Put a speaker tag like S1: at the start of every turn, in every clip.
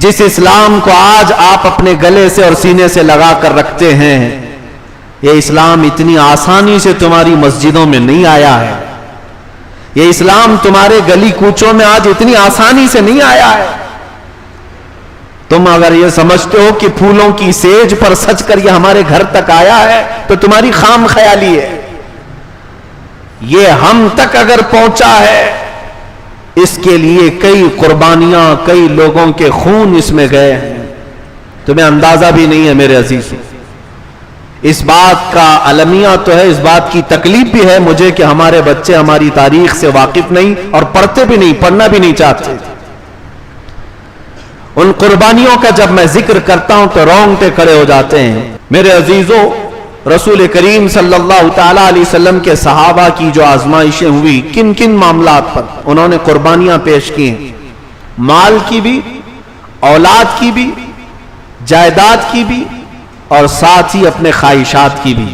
S1: جس اسلام کو آج آپ اپنے گلے سے اور سینے سے لگا کر رکھتے ہیں، یہ اسلام اتنی آسانی سے تمہاری مسجدوں میں نہیں آیا ہے، یہ اسلام تمہارے گلی کوچوں میں آج اتنی آسانی سے نہیں آیا ہے۔ تم اگر یہ سمجھتے ہو کہ پھولوں کی سیج پر سج کر یہ ہمارے گھر تک آیا ہے تو تمہاری خام خیالی ہے۔ یہ ہم تک اگر پہنچا ہے، اس کے لیے کئی قربانیاں، کئی لوگوں کے خون اس میں گئے ہیں، تمہیں اندازہ بھی نہیں ہے میرے عزیزو۔ اس بات کا المیہ تو ہے، اس بات کی تکلیف بھی ہے مجھے کہ ہمارے بچے ہماری تاریخ سے واقف نہیں اور پڑھتے بھی نہیں، پڑھنا بھی نہیں چاہتے۔ ان قربانیوں کا جب میں ذکر کرتا ہوں تو رونگٹے کھڑے ہو جاتے ہیں۔ میرے عزیزو، رسول کریم صلی اللہ تعالی علیہ وسلم کے صحابہ کی جو آزمائشیں ہوئی، کن کن معاملات پر انہوں نے قربانیاں پیش کی ہیں، مال کی بھی، اولاد کی بھی، جائیداد کی بھی، اور ساتھ ہی اپنے خواہشات کی بھی،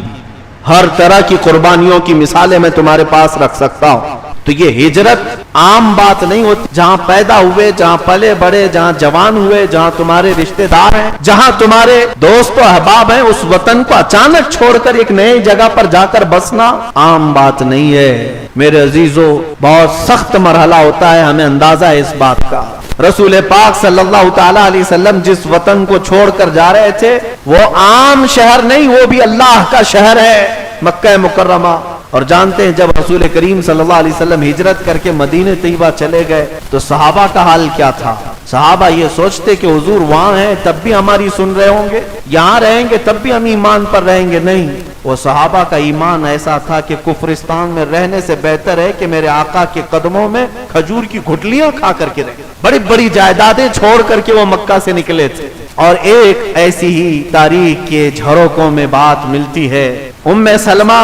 S1: ہر طرح کی قربانیوں کی مثالیں میں تمہارے پاس رکھ سکتا ہوں۔ تو یہ ہجرت عام بات نہیں ہوتی، جہاں پیدا ہوئے، جہاں پلے بڑے، جہاں جوان ہوئے، جہاں تمہارے رشتہ دار ہیں، جہاں تمہارے دوست و احباب ہیں، اس وطن کو اچانک چھوڑ کر ایک نئی جگہ پر جا کر بسنا عام بات نہیں ہے میرے عزیزو، بہت سخت مرحلہ ہوتا ہے، ہمیں اندازہ ہے اس بات کا۔ رسول پاک صلی اللہ تعالی علیہ وسلم جس وطن کو چھوڑ کر جا رہے تھے وہ عام شہر نہیں، وہ بھی اللہ کا شہر ہے، مکہ مکرمہ۔ اور جانتے ہیں جب رسول کریم صلی اللہ علیہ وسلم ہجرت کر کے مدینہ طیبہ چلے گئے تو صحابہ کا حال کیا تھا؟ صحابہ یہ سوچتے کہ حضور وہاں ہیں تب بھی ہماری سن رہے ہوں گے، یہاں رہیں گے تب بھی ہم ایمان پر رہیں گے، نہیں۔ وہ صحابہ کا ایمان ایسا تھا کہ کفرستان میں رہنے سے بہتر ہے کہ میرے آقا کے قدموں میں کھجور کی گٹلیاں کھا کر کے رہیں۔ بڑی بڑی جائیدادیں چھوڑ کر کے وہ مکہ سے نکلے تھے۔ اور ایک ایسی ہی تاریخ کے جھروکوں میں بات ملتی ہے، ام سلمہ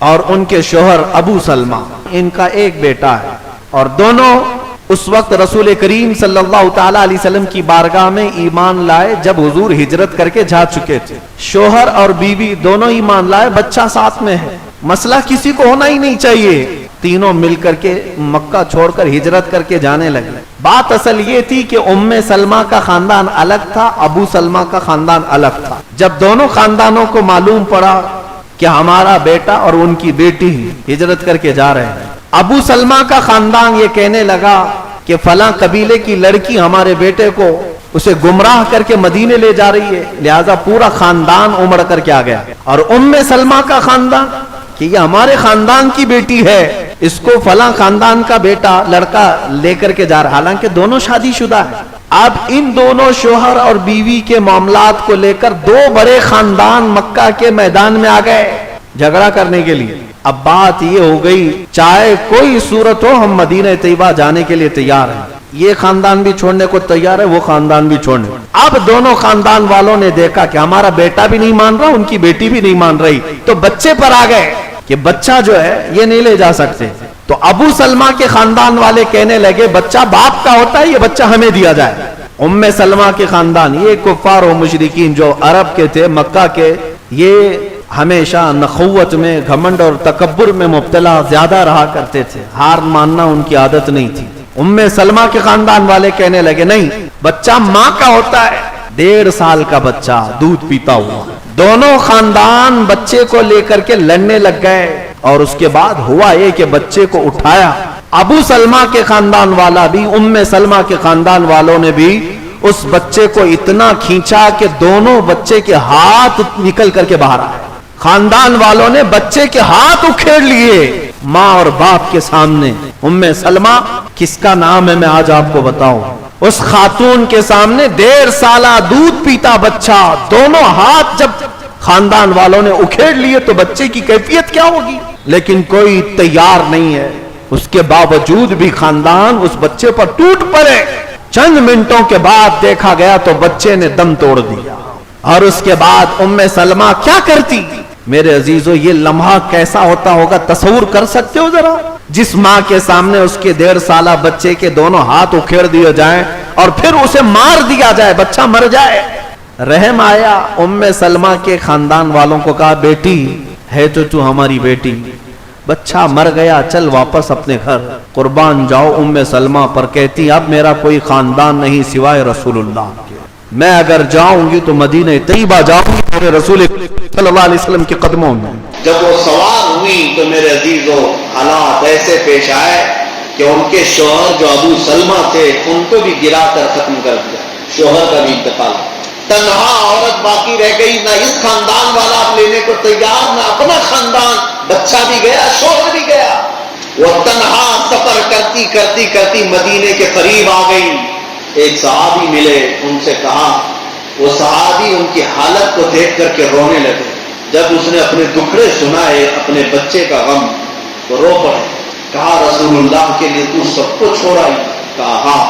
S1: اور ان کے شوہر ابو سلمہ، ان کا ایک بیٹا ہے، اور دونوں اس وقت رسول کریم صلی اللہ تعالی علیہ وسلم کی بارگاہ میں ایمان لائے جب حضور ہجرت کر کے جا چکے تھے۔ شوہر اور بیوی دونوں ایمان لائے، بچہ ساتھ میں ہے، مسئلہ کسی کو ہونا ہی نہیں چاہیے۔ تینوں مل کر کے مکہ چھوڑ کر ہجرت کر کے جانے لگے۔ بات اصل یہ تھی کہ ام سلمہ کا خاندان الگ تھا، ابو سلمہ کا خاندان الگ تھا۔ جب دونوں خاندانوں کو معلوم پڑا کہ ہمارا بیٹا اور ان کی بیٹی ہجرت کر کے جا رہے ہیں، ابو سلمہ کا خاندان یہ کہنے لگا کہ فلاں قبیلے کی لڑکی ہمارے بیٹے کو اسے گمراہ کر کے مدینے لے جا رہی ہے، لہذا پورا خاندان امڑ کر کے آ گیا۔ اور ام سلمہ کا خاندان کہ یہ ہمارے خاندان کی بیٹی ہے، اس کو فلاں خاندان کا بیٹا لڑکا لے کر کے جا رہا، حالانکہ دونوں شادی شدہ ہیں۔ اب ان دونوں شوہر اور بیوی کے معاملات کو لے کر دو بڑے خاندان مکہ کے میدان میں آ گئے جھگڑا کرنے کے لیے۔ اب بات یہ ہو گئی چاہے کوئی صورت ہو ہم مدینہ طیبہ جانے کے لیے تیار ہیں، یہ خاندان بھی چھوڑنے کو تیار ہے، وہ خاندان بھی چھوڑنے۔ اب دونوں خاندان والوں نے دیکھا کہ ہمارا بیٹا بھی نہیں مان رہا، ان کی بیٹی بھی نہیں مان رہی، تو بچے پر آ گئے کہ بچہ جو ہے یہ نہیں لے جا سکتے۔ تو ابو سلمہ کے خاندان والے کہنے لگے بچہ باپ کا ہوتا ہے، یہ بچہ ہمیں دیا جائے۔ ام سلمہ کے خاندان، یہ کفار و مشرکین جو عرب کے تھے، مکہ کے، یہ ہمیشہ نخوت میں، گھمنڈ اور تکبر میں مبتلا زیادہ رہا کرتے تھے، ہار ماننا ان کی عادت نہیں تھی۔ ام سلمہ کے خاندان والے کہنے لگے نہیں، بچہ ماں کا ہوتا ہے، 1.5 سال کا بچہ دودھ پیتا ہوا۔ دونوں خاندان بچے کو لے کر کے لڑنے لگ گئے، اور اس کے بعد ہوا یہ کہ بچے کو اٹھایا ابو سلمہ کے خاندان والا بھی، ام سلمہ کے خاندان والوں نے بھی اس بچے کو اتنا کھینچا کہ دونوں بچے کے ہاتھ نکل کر کے باہر آئے۔ خاندان والوں نے بچے کے ہاتھ اکھیڑ لیے ماں اور باپ کے سامنے۔ ام سلمہ کس کا نام ہے میں آج آپ کو بتاؤں، اس خاتون کے سامنے 1.5 سالہ دودھ پیتا بچہ، دونوں ہاتھ جب خاندان والوں نے اکھیڑ لیے تو بچے کی کیفیت کیا ہوگی؟ لیکن کوئی تیار نہیں ہے، اس کے باوجود بھی خاندان اس بچے پر ٹوٹ پڑے۔ چند منٹوں کے بعد دیکھا گیا تو بچے نے دم توڑ دیا، اور اس کے بعد ام سلمہ کیا کرتی؟ میرے عزیزو یہ لمحہ کیسا ہوتا ہوگا تصور کر سکتے ہو ذرا؟ جس ماں کے سامنے اس کے 1.5 سالہ بچے کے دونوں ہاتھ اکھیڑ دیے جائیں اور پھر اسے مار دیا جائے، بچہ مر جائے۔ رحم آیا، ام سلمہ کے خاندان والوں کو کہا بیٹی ہے تو ہماری بیٹی، بچہ مر گیا، چل واپس اپنے گھر، قربان جاؤ ام سلمہ پر کہتی اب میرا کوئی خاندان نہیں سوائے رسول اللہ کے، میں اگر جاؤں گی تو مدینہ طیبہ جاؤں گی میرے رسول صلی اللہ علیہ وسلم کے قدموں میں۔
S2: جب وہ سوار ہوئی تو میرے عزیزوں حالات ایسے پیش آئے کہ ان کے شوہر جو ابو سلمہ تھے ان کو بھی گرا کر ختم کر دیا، شوہر کا بھی انتقال، تنہا عورت باقی رہ گئی، نہ اس خاندان والا اب لینے کو تیار، نہ اپنا خاندان، بچہ بھی گیا شوہر بھی گیا، وہ تنہا سفر کرتی کرتی کرتی مدینے کے قریب آ گئی۔ ایک صحابی ملے، ان سے کہا، وہ صحابی ان کی حالت کو دیکھ کر کے رونے لگے، جب اس نے اپنے دکھڑے سنائے اپنے بچے کا غم تو رو پڑے، کہا رسول اللہ کے لیے تو سب کو چھوڑا ہی؟ کہا ہاں،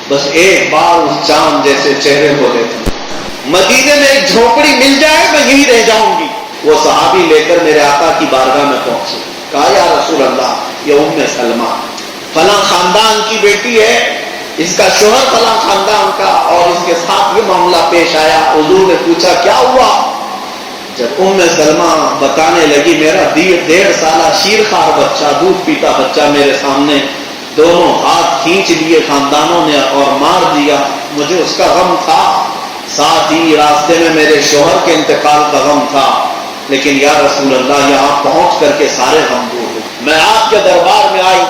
S2: بس ایک بار اس چاند جیسے چہرے کو دیکھا، مدینے میں ایک جھونپڑی مل جائے میں یہی رہ جاؤں گی۔ وہ صحابی لے کر میرے آقا کی بارگاہ میں پہنچے، کہا یا رسول اللہ یہ ام سلمہ فلاں خاندان کی بیٹی ہے، اس کا شوہر فلاں خاندان کا، اور اس کے ساتھ یہ معاملہ پیش آیا۔ حضور نے پوچھا کیا ہوا؟ جب ام سلمہ بتانے لگی میرا 1.5 سالہ شیرخوار بچہ، دودھ پیتا بچہ میرے سامنے، دونوں ہاتھ کھینچ لیے خاندانوں نے اور مار دیا، مجھے اس کا غم تھا، ساتھ ہی راستے میں میرے شوہر کے انتقال کا غم تھا، لیکن یا رسول اللہ یہاں پہنچ کر کے سارے غم دور ہوئے۔ میں آپ کے دربار میں آئی،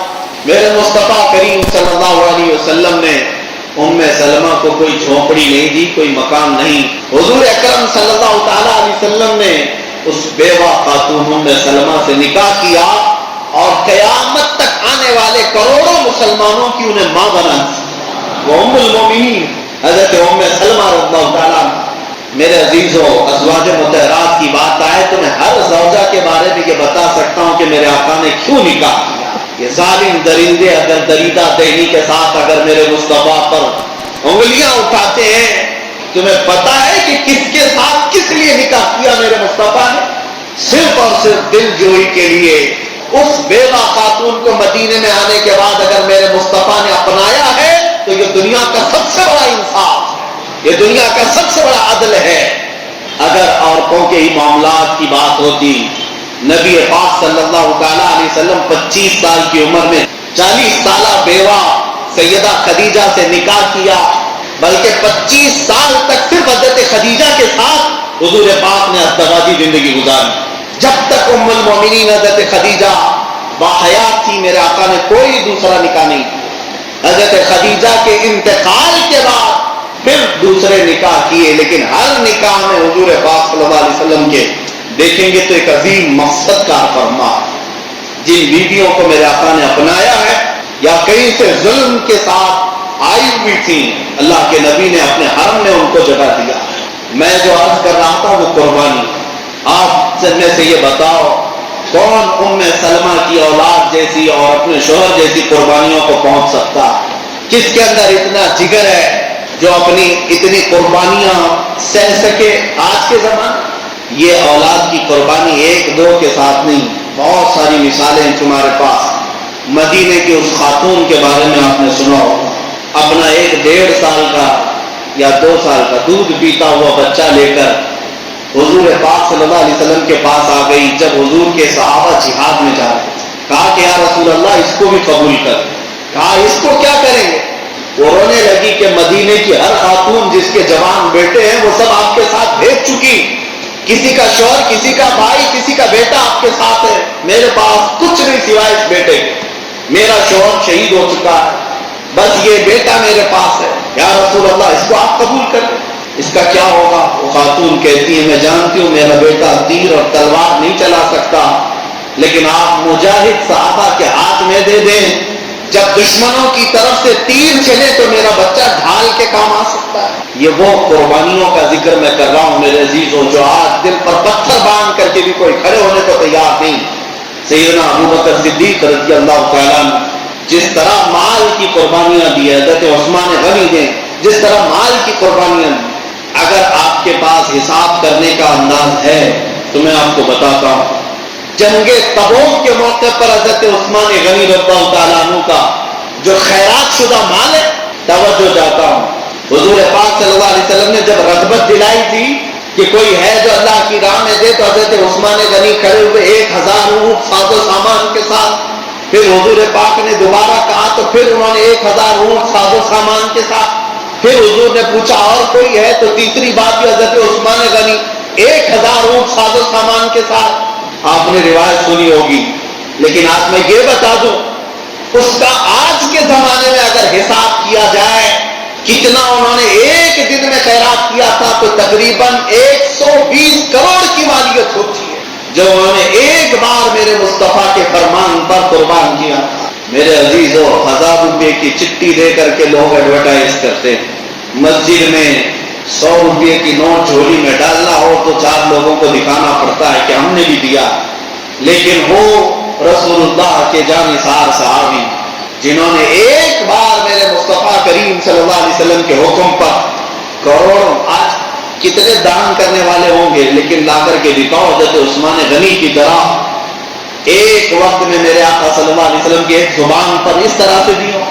S2: میرے مصطفیٰ کریم صلی اللہ علیہ وسلم نے ام سلمہ کو کوئی جھونپڑی نہیں دی، کوئی مکان نہیں، حضور اکرم صلی اللہ تعالیٰ علیہ وسلم نے اس بیوہ خاتون ام سلمہ سے نکاح کیا اور قیامت تک آنے والے کروڑوں مسلمانوں کی انہیں ماں بنا دی، وہ ام المومنین حضرت ام سلمہ رضی اللہ تعالیٰ۔ میرے عزیزوں ازواج مطہرات کی بات آئے تو میں ہر زوجہ کے بارے میں یہ بتا سکتا ہوں کہ میرے آقا نے کیوں نکاح کیا۔ یہ ظالم درندے اگر دریدہ دہنی کے ساتھ اگر میرے مصطفیٰ پر انگلیاں اٹھاتے ہیں، تمہیں پتا ہے کہ کس کے ساتھ کس لیے نکاح کیا میرے مصطفیٰ نے؟ صرف اور صرف دل جوئی کے لیے۔ اس بیوہ خاتون کو مدینے میں آنے کے بعد اگر میرے مصطفیٰ نے اپنایا ہے تو یہ دنیا کا سب سے بڑا انصاف ہے، یہ دنیا کا سب سے بڑا عدل ہے۔ اگر عورتوں کے ہی معاملات کی بات ہوتی، نبی پاک صلی اللہ تعالیٰ علیہ وسلم 25 سال کی عمر میں 40 سالہ بیوہ سیدہ خدیجہ سے نکاح کیا، بلکہ 25 سال تک صرف حضرت خدیجہ کے ساتھ حضور پاک نے ازدواجی زندگی گزاری۔ جب تک ام المومنین حضرت خدیجہ باحیات تھی میرے آقا نے کوئی دوسرا نکاح نہیں کیا۔ حضرت خدیجہ کے انتقال کے بعد پھر دوسرے نکاح کیے، لیکن ہر نکاح میں حضور پاک صلی اللہ علیہ وسلم کے دیکھیں گے تو ایک عظیم مقصد کا فرما، جن بیویوں کو میرے آقا نے اپنایا ہے یا کہیں سے ظلم کے ساتھ آئی ہوئی تھی، اللہ کے نبی نے اپنے حرم میں ان کو جگہ دیا۔ میں جو عرض کر رہا تھا وہ قربانی، آپ سب میں سے یہ بتاؤ کون ام سلمہ کی اولاد جیسی اور اپنے شوہر جیسی قربانیوں کو پہنچ سکتا؟ کس کے اندر اتنا جگر ہے جو اپنی اتنی قربانیاں سہ سکے؟ آج کے زمانے یہ اولاد کی قربانی ایک دو کے ساتھ نہیں، بہت ساری مثالیں تمہارے پاس۔ مدینے کی اس خاتون کے بارے میں آپ نے سنا ہوگا، اپنا 1.5 سال کا یا 2 سال کا دودھ پیتا ہوا بچہ لے کر حضور پاک صلی اللہ علیہ وسلم کے پاس آ گئی جب حضور کے صحابہ جہاد میں جا رہے تھے۔ کہا کہ یا رسول اللہ اس کو بھی قبول کر۔ کہا اس کو کیا کریں گے؟ وہ رونے لگی کہ مدینے کی ہر خاتون جس کے جوان بیٹے ہیں وہ سب آپ کے ساتھ بھیج چکی، کسی کا شوہر، کسی کا بھائی، کسی کا بیٹا آپ کے ساتھ ہے، میرے پاس کچھ نہیں سوائے اس بیٹے کے، میرا شوہر شہید ہو چکا ہے، بس یہ بیٹا میرے پاس ہے، یا رسول اللہ اس کو آپ قبول کر لیں، اس کا کیا ہوگا؟ وہ خاتون کہتی ہے میں جانتی ہوں میرا بیٹا تیر اور تلوار نہیں چلا سکتا، لیکن آپ مجاہد صحابہ کے ہاتھ میں دے دیں، جب دشمنوں کی طرف سے تیر چلے تو میرا بچہ ڈھال کے کام آ سکتا ہے۔ یہ وہ قربانیوں کا ذکر میں کر رہا ہوں میرے عزیزوں، جو آج دل پر پتھر باندھ کر کے بھی کوئی کھڑے ہونے کو تیار نہیں۔ سیدنا ابوبکر صدیق رضی اللہ تعالیٰ عنہ جس طرح مال کی قربانیاں دی، حضرت عثمان غنی نے جس طرح مال کی قربانیاں دی، اگر آپ کے پاس حساب کرنے کا انداز ہے تو میں آپ کو بتاتا ہوں، جنگ تبوک کے موقع پر حضرت عثمان غنی رضی اللہ تعالیٰ عنہ کا جو خیرات شدہ مال ہے، توجہ جاتا ہوں، حضور پاک صلی اللہ علیہ وسلم نے جب رغبت دلائی تھی کہ کوئی ہے جو اللہ کی راہ میں دے، تو حضرت عثمان غنی کھڑے ہوئے 1000 اونٹ ساز و سامان کے ساتھ. پھر حضور پاک نے دوبارہ کہا تو پھر انہوں نے 1000 اونٹ ساز و سامان کے ساتھ. پھر حضور نے پوچھا اور کوئی ہے، تو تیسری بات بھی حضرت عثمان غنی 1000 اونٹ ساز و سامان کے ساتھ. آپ نے روایت سنی ہوگی، لیکن آج میں یہ بتا دوں اس کا آج کے زمانے میں اگر حساب کیا جائے کتنا انہوں نے ایک دن میں خیرات کیا تھا، تو تقریباً 120 کروڑ کی مالیت ہوتی ہے جو انہوں نے ایک بار میرے مصطفیٰ کے فرمان پر قربان کیا تھا. میرے عزیزو، 1000 روپے کی چٹھی دے کر کے لوگ ایڈورٹائز کرتے ہیں. مسجد میں 100 روپے کی نوٹ جھولی میں ڈالنا ہو تو 4 لوگوں کو دکھانا پڑتا ہے کہ ہم نے بھی دیا. لیکن وہ رسول اللہ کے جانثار صحابی جنہوں نے ایک بار میرے مصطفیٰ کریم صلی اللہ علیہ وسلم کے حکم پر کروڑوں، آج کتنے دان کرنے والے ہوں گے، لیکن لا کر کے دکھاؤ حضرت عثمان غنی کی طرح ایک وقت میں میرے آقا صلی اللہ علیہ وسلم کی ایک زبان پر اس طرح سے دی ہو.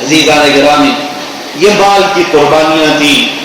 S2: عزیزان گرامی، یہ مال کی قربانیاں تھیں